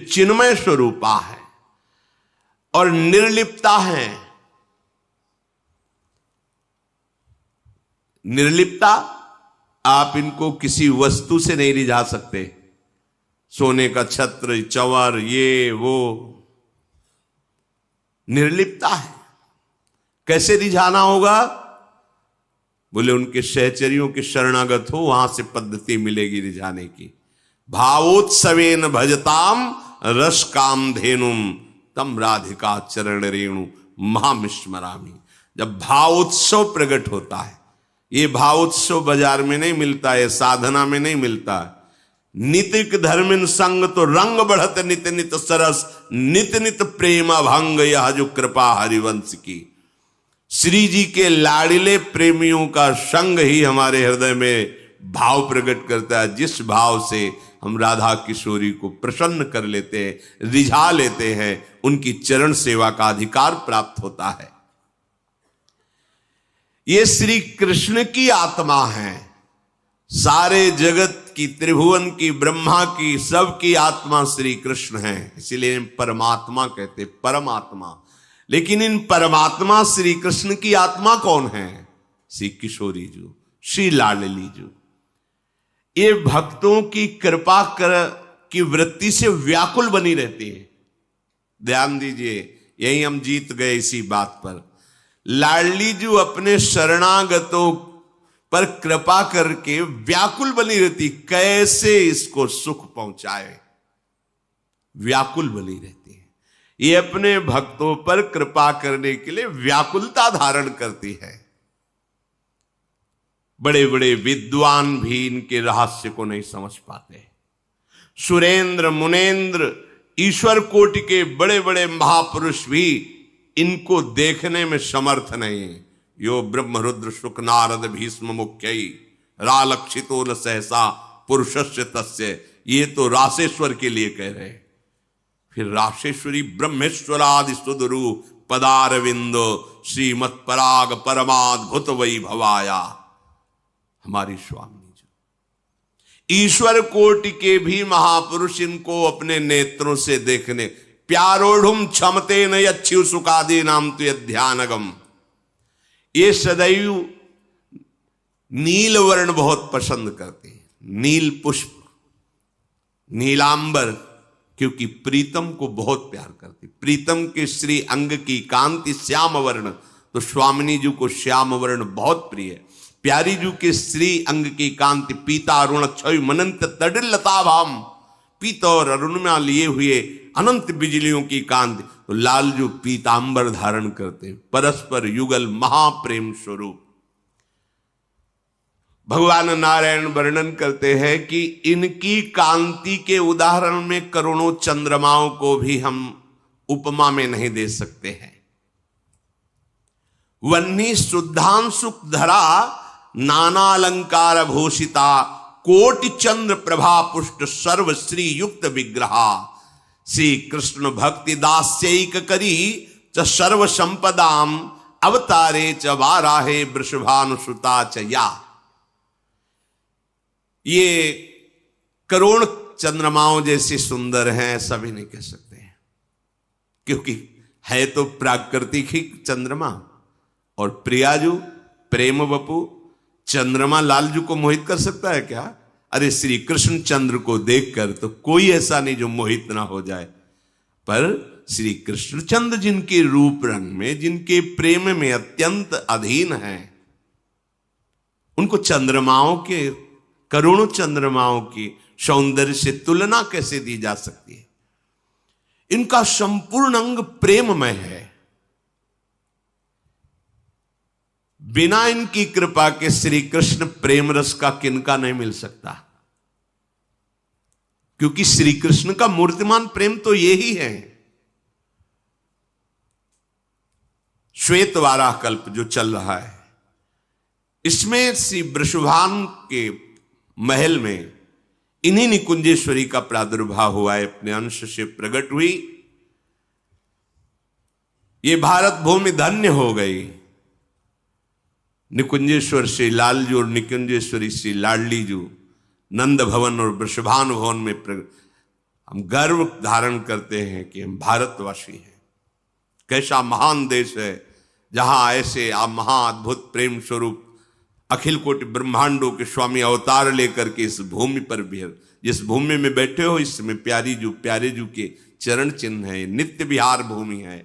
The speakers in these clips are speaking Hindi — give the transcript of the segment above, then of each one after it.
चिन्मय स्वरूपा है और निर्लिप्ता है। निर्लिप्ता, आप इनको किसी वस्तु से नहीं रिझा सकते। सोने का छत्र, चंवर, ये वो, निर्लिप्ता है। कैसे रिझाना होगा? बोले उनके सहचरियों के शरणागत हो, वहां से पद्धति मिलेगी रिझाने की। भावोत्सवेन भजताम रस काम धेनुम तम राधिका चरण रेणु महामिस्मरामी। जब भावोत्सव प्रकट होता है, ये भावोत्सव बाजार में नहीं मिलता है, साधना में नहीं मिलता है। नितिक धर्मिन संग तो रंग बढ़त नित नित सरस, नित नित प्रेम भंग यह जो कृपा हरिवंश की। श्री जी के लाड़िले प्रेमियों का संग ही हमारे हृदय में भाव प्रकट करता है, जिस भाव से हम राधा किशोरी को प्रसन्न कर लेते हैं, रिझा लेते हैं, उनकी चरण सेवा का अधिकार प्राप्त होता है। ये श्री कृष्ण की आत्मा है। सारे जगत की, त्रिभुवन की, ब्रह्मा की, सबकी आत्मा श्री कृष्ण है। इसीलिए परमात्मा कहते, परमात्मा। लेकिन इन परमात्मा श्री कृष्ण की आत्मा कौन है? श्री किशोरी जी, श्री लाडली जी। ये भक्तों की कृपा की वृत्ति से व्याकुल बनी रहती है। ध्यान दीजिए, यही हम जीत गए इसी बात पर। लाडली जी अपने शरणागतों पर कृपा करके व्याकुल बनी रहती, कैसे इसको सुख पहुंचाए, व्याकुल बनी रहती है। ये अपने भक्तों पर कृपा करने के लिए व्याकुलता धारण करती है। बड़े बड़े विद्वान भी इनके रहस्य को नहीं समझ पाते। सुरेंद्र, मुनेन्द्र, ईश्वर कोटि के बड़े बड़े महापुरुष भी इनको देखने में समर्थ नहीं। यो ब्रह्म रुद्र शुक नारद भीष्म मुख्यई रालक्षितो न सहसा पुरुषस्य तस्य। ये तो रासेश्वर के लिए कह रहे हैं। फिर राशेश्वरी ब्रह्मेश्वरादि सुदरु पदारविंदो श्रीमत् पराग परमाद्भुत वैभवाया। हमारी स्वामी जी, ईश्वर कोटि के भी महापुरुष इनको अपने नेत्रों से देखने, प्यारोढ़ुम क्षमते न अच्छी सुखादि नाम तो ध्यानगम। ये सदैव नील वर्ण बहुत पसंद करते हैं, नील पुष्प, नीलांबर, क्योंकि प्रीतम को बहुत प्यार करती। प्रीतम के श्री अंग की कांति श्याम वर्ण, तो स्वामिनी जी को श्याम वर्ण बहुत प्रिय है। प्यारी जी के श्री अंग की कांति पीता अरुण क्षय मनंत तडिल लताभाम, पीता और अरुण में लिए हुए अनंत बिजलियों की कांति। तो लाल जो पीतांबर धारण करते, परस्पर युगल महाप्रेम स्वरूप। भगवान नारायण वर्णन करते हैं कि इनकी कांति के उदाहरण में करोड़ों चंद्रमाओं को भी हम उपमा में नहीं दे सकते हैं। वन्नी शुद्धांशुक धरा नाना अलंकार भूषिता, कोटि चंद्र प्रभा पुष्ट सर्व श्री युक्त विग्रहा। श्री कृष्ण भक्ति दास्यैक करी च सर्व संपदाम, अवतारे च वाराहे वृषभानुसुता च या। ये करोड़ चंद्रमाओं जैसे सुंदर हैं ऐसा भी नहीं कह सकते हैं, क्योंकि है तो प्राकृतिक ही चंद्रमा। और प्रियाजू प्रेम वपु चंद्रमा लालजू को मोहित कर सकता है क्या? अरे श्री कृष्ण चंद्र को देखकर तो कोई ऐसा नहीं जो मोहित ना हो जाए। पर श्री कृष्ण चंद्र जिनके रूप रंग में, जिनके प्रेम में अत्यंत अधीन है, उनको चंद्रमाओं के, करोड़ों चंद्रमाओं की सौंदर्य से तुलना कैसे दी जा सकती है? इनका संपूर्ण अंग प्रेममय है। बिना इनकी कृपा के श्री कृष्ण प्रेम रस का किनका नहीं मिल सकता, क्योंकि श्री कृष्ण का मूर्तिमान प्रेम तो यही है। श्वेत वाराह कल्प जो चल रहा है, इसमें श्री वृषभान के महल में इन्हीं निकुंजेश्वरी का प्रादुर्भाव हुआ है, अपने अंश से प्रकट हुई। ये भारत भूमि धन्य हो गई। निकुंजेश्वर श्री लालजू और निकुंजेश्वरी श्री लाडली जू नंद भवन और वृषभान भवन में हम गर्व धारण करते हैं कि हम भारतवासी हैं। कैसा महान देश है जहां ऐसे आप महाअद्भुत प्रेम स्वरूप अखिल कोटि ब्रह्मांडों के स्वामी अवतार लेकर के इस भूमि पर भी, जिस भूमि में बैठे हो इसमें प्यारे जू के चरण चिन्ह है। नित्य विहार भूमि है।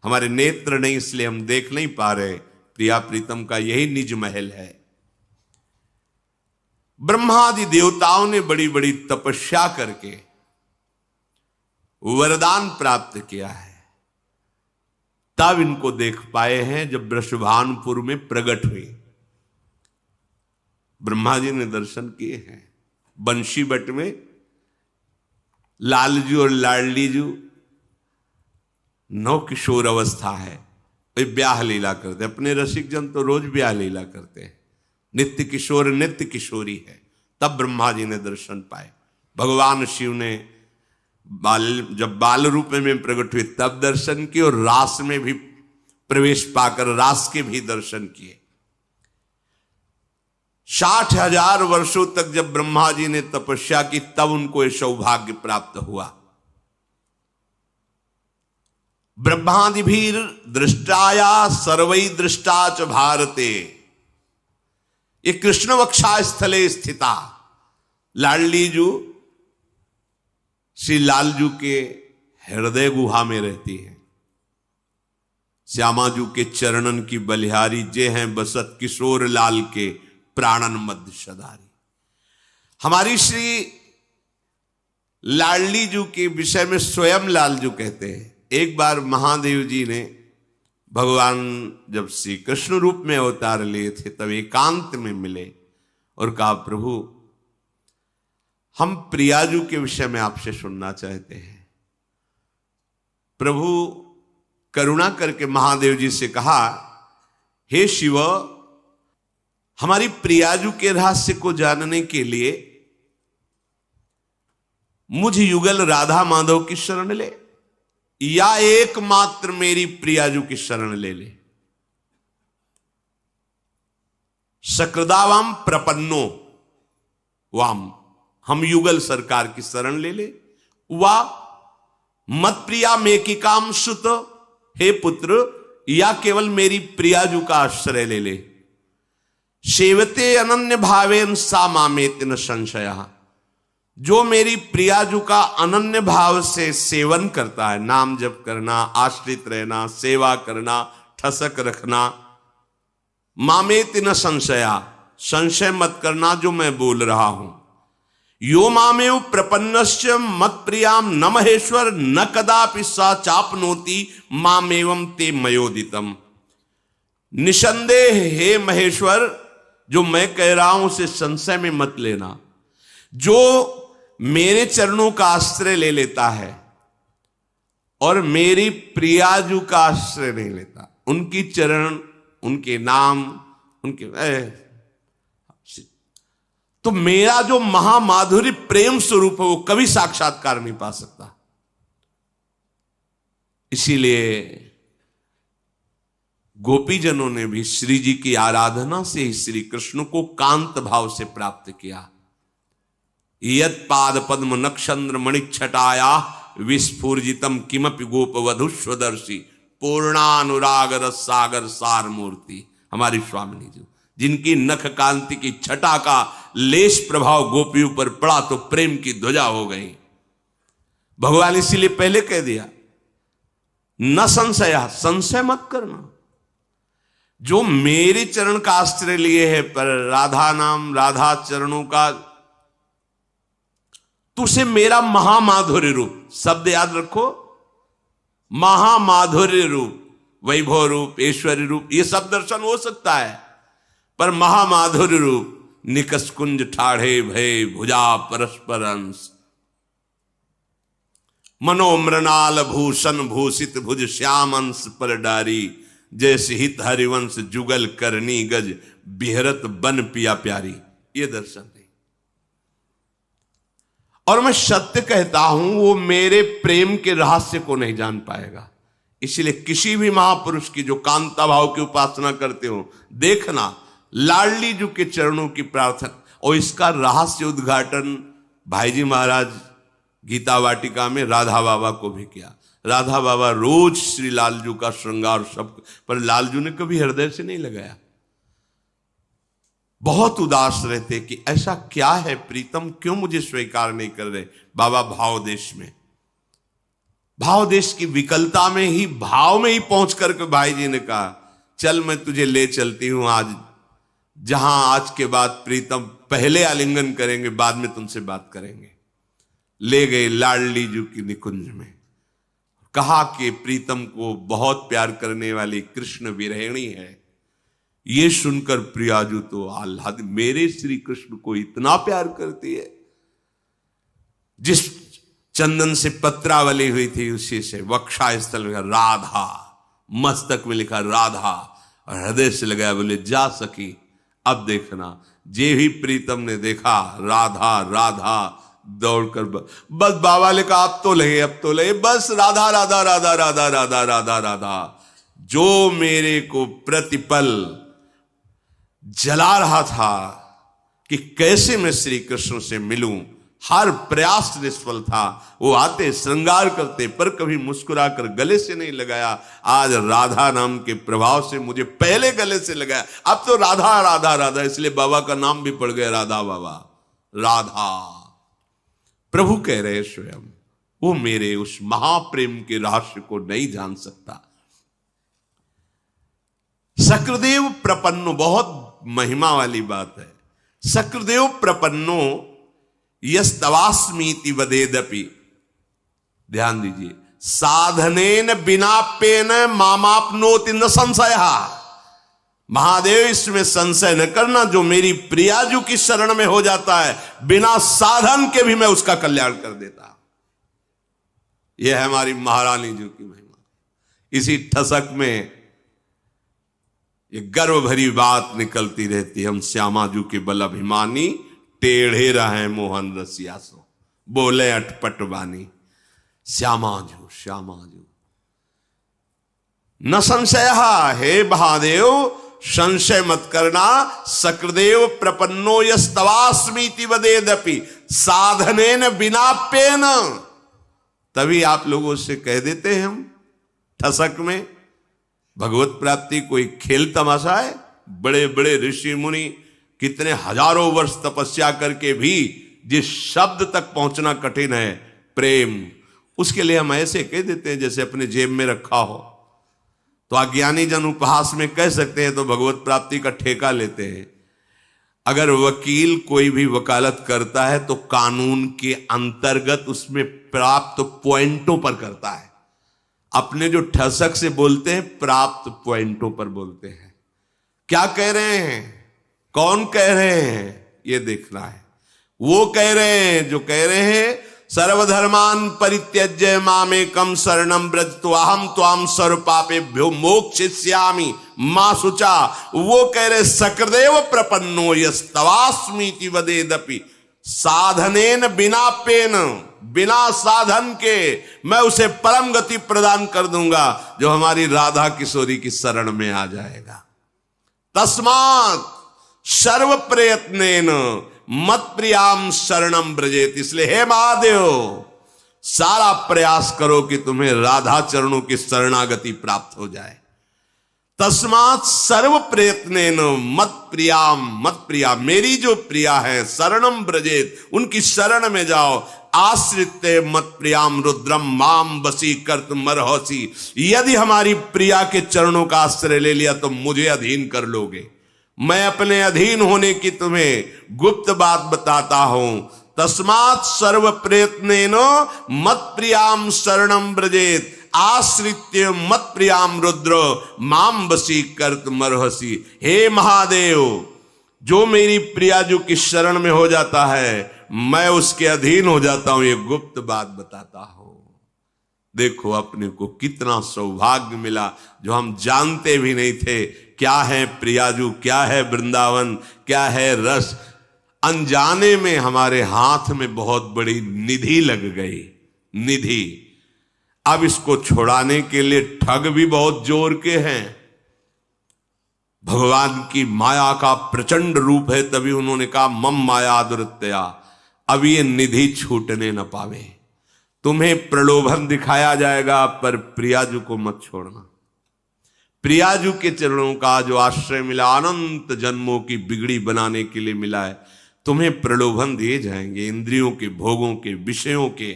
हमारे नेत्र नहीं इसलिए हम देख नहीं पा रहे। प्रिया प्रीतम का यही निज महल है। ब्रह्मादि देवताओं ने बड़ी बड़ी तपस्या करके वरदान प्राप्त किया है, तब इनको देख पाए हैं जब वृषभानुपुर में प्रकट हुए। ब्रह्मा जी ने दर्शन किए हैं। बंशी बट में लालजू और लाडली जू नौ किशोर अवस्था है, वे ब्याह लीला करते। अपने रसिक जन तो रोज ब्याह लीला करते हैं। नित्य किशोर नित्य किशोरी है। तब ब्रह्मा जी ने दर्शन पाए। भगवान शिव ने जब बाल रूप में प्रकट हुए तब दर्शन किए, और रास में भी प्रवेश पाकर रास के भी दर्शन किए। 60,000 वर्षों तक जब ब्रह्मा जी ने तपस्या की तब उनको यह सौभाग्य प्राप्त हुआ। ब्रह्मादिभीर दृष्टाया सर्वै दृष्टा च भारते, ये कृष्ण वक्षा स्थले स्थिता। लाडली जू श्री लालजू के हृदय गुहा में रहती है। श्यामाजू के चरणन की बलिहारी जे हैं बसत किशोर लाल के प्राणन मध्य सदारी। हमारी श्री लाडली जू के विषय में स्वयं लालजू कहते हैं, एक बार महादेव जी ने भगवान जब श्री कृष्ण रूप में अवतार लिए थे तब एकांत में मिले और कहा, प्रभु हम प्रियाजू के विषय में आपसे सुनना चाहते हैं। प्रभु करुणा करके महादेव जी से कहा, हे शिव, हमारी प्रियाजू के रहस्य को जानने के लिए मुझ युगल राधा माधव की शरण ले, या एकमात्र मेरी प्रियाजू की शरण ले ले। सकृदावाम प्रपन्नो वाम, हम युगल सरकार की शरण ले ले। वा मत प्रिया मेकिकाम सुत, हे पुत्र, या केवल मेरी प्रियाजू का आश्रय ले ले। सेवते अनन्य भावेन सा मामेति न संशय, जो मेरी प्रियाजू का अनन्य भाव से सेवन करता है, नाम जप करना, आश्रित रहना, सेवा करना, ठसक रखना, मामेति न संशया, संशय मत करना जो मैं बोल रहा हूं। यो मामेव प्रपन्नश्च मत प्रियाम न महेश्वर न कदापि सा चापनोति मामेवम ते मयोदितम। निसंदेह हे महेश्वर, जो मैं कह रहा हूं उसे संशय में मत लेना। जो मेरे चरणों का आश्रय ले लेता है और मेरी प्रियाजू का आश्रय नहीं लेता, उनकी चरण, उनके नाम, उनके तो मेरा जो महामाधुरी प्रेम स्वरूप है वो कभी साक्षात्कार नहीं पा सकता। इसीलिए गोपीजनों ने भी श्री जी की आराधना से ही श्री कृष्ण को कांत भाव से प्राप्त किया। यत् पाद पद्म नक्षत्र मणिच्छटाया विस्फूर्जितम किमपि गोप वधुस्वदर्शी पूर्णानुराग रस सागर सार मूर्ति। हमारी स्वामिनी जी, जिनकी नख कांति की छटा का लेश प्रभाव गोपियों पर पड़ा तो प्रेम की ध्वजा हो गई। भगवान इसीलिए पहले कह दिया, न संशया, संशय मत करना। जो मेरे चरण का आश्रय लिए है, पर राधा नाम, राधा चरणों का, तुझे मेरा महामाधुर्य रूप, शब्द याद रखो, महामाधुर्य रूप, वैभव रूप, ऐश्वर्य रूप, ये सब दर्शन हो सकता है, पर महामाधुर्य रूप निकस कुंज ठाढ़े भय भुजा परस्पर अंश, मनोमृणाल भूषण भूषित भुज श्याम अंश पर डारी, जैसे हित हरिवंश जुगल करनी गज बिहरत बन पिया प्यारी। ये दर्शन है। और मैं सत्य कहता हूं, वो मेरे प्रेम के रहस्य को नहीं जान पाएगा। इसलिए किसी भी महापुरुष की जो कांता भाव की उपासना करते हो, देखना लाडली जी के चरणों की प्रार्थना, और इसका रहस्य उद्घाटन भाई जी महाराज गीता वाटिका में राधा बाबा को भी किया। राधा बाबा रोज श्री लालजू का श्रृंगार सब, पर लालजू ने कभी हृदय से नहीं लगाया। बहुत उदास रहते कि ऐसा क्या है प्रीतम, क्यों मुझे स्वीकार नहीं कर रहे। बाबा भाव देश में, भाव देश की विकलता में ही, भाव में ही पहुंच करके भाई जी ने कहा चल मैं तुझे ले चलती हूं आज, जहां आज के बाद प्रीतम पहले आलिंगन करेंगे, बाद में तुमसे बात करेंगे। ले गए लाडली जू की निकुंज में, कहा कि प्रीतम को बहुत प्यार करने वाली कृष्ण विरहिणी है। ये सुनकर प्रियाजू तो आह्लाद, मेरे श्री कृष्ण को इतना प्यार करती है। जिस चंदन से पत्रावली हुई थी उसी से वक्षा स्थल में राधा, मस्तक में लिखा राधा, और हृदय से लगाया, बोले जा सकी अब देखना। जे भी प्रीतम ने देखा राधा राधा, दौड़कर बस बाबा ने कहा अब तो लगे, अब तो लगे, बस राधा राधा राधा राधा राधा राधा राधा। जो मेरे को प्रतिपल जला रहा था कि कैसे मैं श्री कृष्ण से मिलूं, हर प्रयास निष्फल था। वो आते श्रृंगार करते पर कभी मुस्कुरा कर गले से नहीं लगाया। आज राधा नाम के प्रभाव से मुझे पहले गले से लगाया, अब तो राधा राधा राधा, इसलिए बाबा का नाम भी पड़ गया राधा बाबा। राधा प्रभु कह रहे स्वयं, वो मेरे उस महाप्रेम के रहस्य को नहीं जान सकता। शक्रदेव प्रपन्नो, बहुत महिमा वाली बात है। शक्रदेव प्रपन्नो यस्तवास्मीति वदेदपि, ध्यान दीजिए, साधनेन बिनाप्येन मामाप्नोति न संशय। महादेव इसमें संशय न करना, जो मेरी प्रियाजू की शरण में हो जाता है बिना साधन के भी मैं उसका कल्याण कर देता। यह है हमारी महारानी जी की महिमा। इसी ठसक में ये गर्व भरी बात निकलती रहती, हम श्यामाजू के बल अभिमानी, टेढ़े रहे मोहन रसिया सो, बोले अटपट बानी। श्यामाजू श्यामाजू न संशय, हे महादेव संशय मत करना। शक्रदेव प्रपन्नो यस्तवास्मीति वदेदपि साधनेन बिनाप्येन, तभी आप लोगों से कह देते हैं हम ठसक में, भगवत प्राप्ति कोई खेल तमाशा है। बड़े बड़े ऋषि मुनि कितने हजारों वर्ष तपस्या करके भी जिस शब्द तक पहुंचना कठिन है, प्रेम, उसके लिए हम ऐसे कह देते हैं जैसे अपने जेब में रखा हो। तो अज्ञानी जन उपहास में कह सकते हैं, तो भगवत प्राप्ति का ठेका लेते हैं। अगर वकील कोई भी वकालत करता है तो कानून के अंतर्गत उसमें प्राप्त पॉइंटों पर करता है। अपने जो ठसक से बोलते हैं प्राप्त पॉइंटों पर बोलते हैं। क्या कह रहे हैं, कौन कह रहे हैं, ये देखना है। वो कह रहे हैं जो कह रहे हैं सर्वधर्मान परित्यज्य मामेकम शरणम ब्रज त्वाहम त्वाम सर्व पापेभ्यो मोक्षयिष्यामि मा शुचा। वो कह रहे शक्रदेव प्रपन्नो यस्तवास्मीति वदेदपि साधनेन बिनाप्येन, बिना साधन के मैं उसे परम गति प्रदान कर दूंगा जो हमारी राधा किशोरी की शरण में आ जाएगा। तस्मात् सर्व प्रयत्नेन मत प्रियाम शरणम ब्रजेत, इसलिए हे महादेव सारा प्रयास करो कि तुम्हें राधा चरणों की शरणागति प्राप्त हो जाए। तस्मात् सर्व प्रयत्नेन मत प्रियाम, मत प्रिया मेरी जो प्रिया है, शरणम ब्रजेत, उनकी शरण में जाओ। आश्रित्य मत प्रियाम रुद्रम माम वसी कर्तुम अर्हसि, यदि हमारी प्रिया के चरणों का आश्रय ले लिया तो मुझे अधीन कर लोगे। मैं अपने अधीन होने की तुम्हें गुप्त बात बताता हूं। तस्मात् सर्व प्रयत्नेन मत प्रियाम शरणम ब्रजेत आश्रित्य मत प्रियाम रुद्र माम वसी कर्तुम अर्हसि। हे महादेव, जो मेरी प्रियाजू की शरण में हो जाता है मैं उसके अधीन हो जाता हूं, ये गुप्त बात बताता हूं। देखो अपने को कितना सौभाग्य मिला जो हम जानते भी नहीं थे। क्या है प्रियाजू, क्या है वृंदावन, क्या है रस, अनजाने में हमारे हाथ में बहुत बड़ी निधि लग गई, निधि। अब इसको छुड़ाने के लिए ठग भी बहुत जोर के हैं। भगवान की माया का प्रचंड रूप है, तभी उन्होंने कहा मम माया दुरत्या, अब ये निधि छूटने न पावे। तुम्हें प्रलोभन दिखाया जाएगा, पर प्रियाजू को मत छोड़ना। प्रियाजू के चरणों का जो आश्रय मिला, अनंत जन्मों की बिगड़ी बनाने के लिए मिला है। तुम्हें प्रलोभन दिए जाएंगे, इंद्रियों के, भोगों के, विषयों के।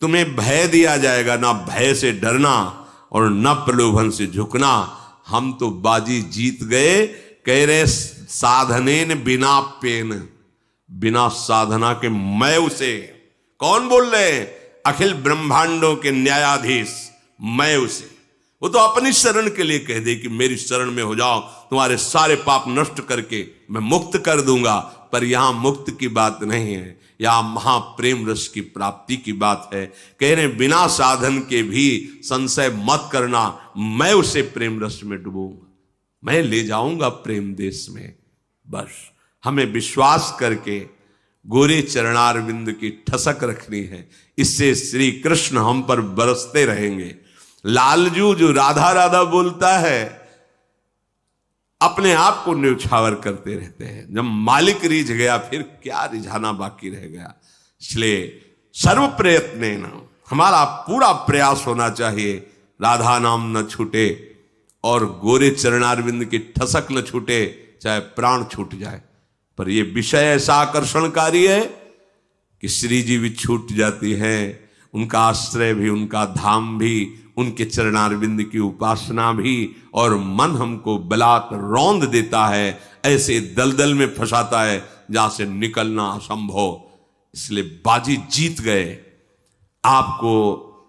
तुम्हें भय दिया जाएगा, ना भय से डरना और न प्रलोभन से झुकना। हम तो बाजी जीत गए। कह रहे साधनेन बिना पेन, बिना साधना के मैं उसे। कौन बोल रहे? अखिल ब्रह्मांडों के न्यायाधीश मैं उसे। वो तो अपनी शरण के लिए कह दे कि मेरी शरण में हो जाओ, तुम्हारे सारे पाप नष्ट करके मैं मुक्त कर दूंगा। पर यहां मुक्त की बात नहीं है, यहां महाप्रेम रस की प्राप्ति की बात है। कह रहे बिना साधन के भी संशय मत करना, मैं उसे प्रेम रस में डुबूंगा, मैं ले जाऊंगा प्रेम देश में। बस हमें विश्वास करके गोरे चरणारविंद की ठसक रखनी है, इससे श्री कृष्ण हम पर बरसते रहेंगे। लालजू जो राधा राधा बोलता है, अपने आप को न्यौछावर करते रहते हैं। जब मालिक रिझ गया फिर क्या रिझाना बाकी रह गया। इसलिए सर्व प्रयत्न हमारा पूरा प्रयास होना चाहिए, राधा नाम न छूटे और गोरे चरणारविंद की ठसक न छूटे, चाहे प्राण छूट जाए। पर यह विषय ऐसा आकर्षणकारी है कि श्री जी भी छूट जाती है, उनका आश्रय भी, उनका धाम भी, उनके चरणारविंद की उपासना भी, और मन हमको बलात् रौंद देता है, ऐसे दलदल में फंसाता है जहां से निकलना असंभव। इसलिए बाजी जीत गए। आपको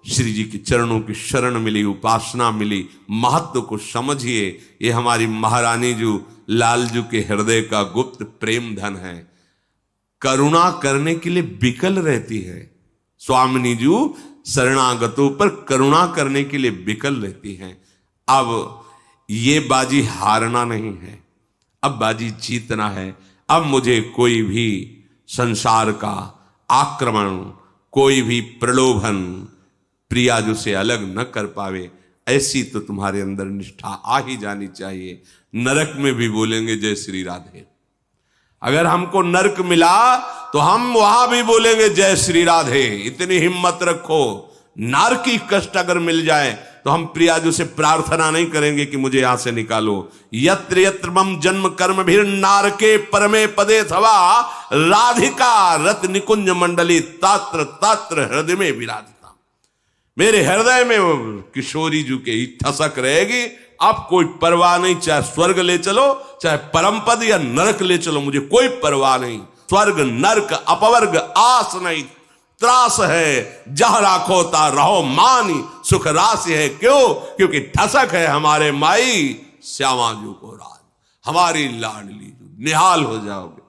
श्री जी के चरणों की शरण मिली, उपासना मिली, महत्व को समझिए। ये हमारी महारानी जो लालजू के हृदय का गुप्त प्रेम धन है। करुणा करने के लिए विकल रहती है स्वामिनी जी, शरणागतों पर करुणा करने के लिए विकल रहती हैं। अब ये बाजी हारना नहीं है, अब बाजी जीतना है। अब मुझे कोई भी संसार का आक्रमण, कोई भी प्रलोभन प्रियाजू से अलग न कर पावे। ऐसी तो तुम्हारे अंदर निष्ठा आ ही जानी चाहिए। नरक में भी बोलेंगे जय श्री राधे। अगर हमको नरक मिला तो हम वहां भी बोलेंगे जय श्री राधे। इतनी हिम्मत रखो। नारकी कष्ट अगर मिल जाए तो हम प्रियाजू से प्रार्थना नहीं करेंगे कि मुझे यहां से निकालो। यत्र यत्र मम जन्म कर्म भी नारके परमे पदे थवा राधिका रत निकुंज मंडली तात्र तात्र हृदय में विराजिता। मेरे हृदय में वो किशोरी जी की ठसक रहेगी। अब कोई परवाह नहीं, चाहे स्वर्ग ले चलो, चाहे परम पद या नरक ले चलो, मुझे कोई परवाह नहीं। स्वर्ग नरक अपवर्ग आस नहीं, त्रास है जहां राखो ता रहो मानी, सुख राशि है। क्यों? क्योंकि ठसक है हमारे माई श्यामा जी को राज, हमारी लाडली। निहाल हो जाओगे।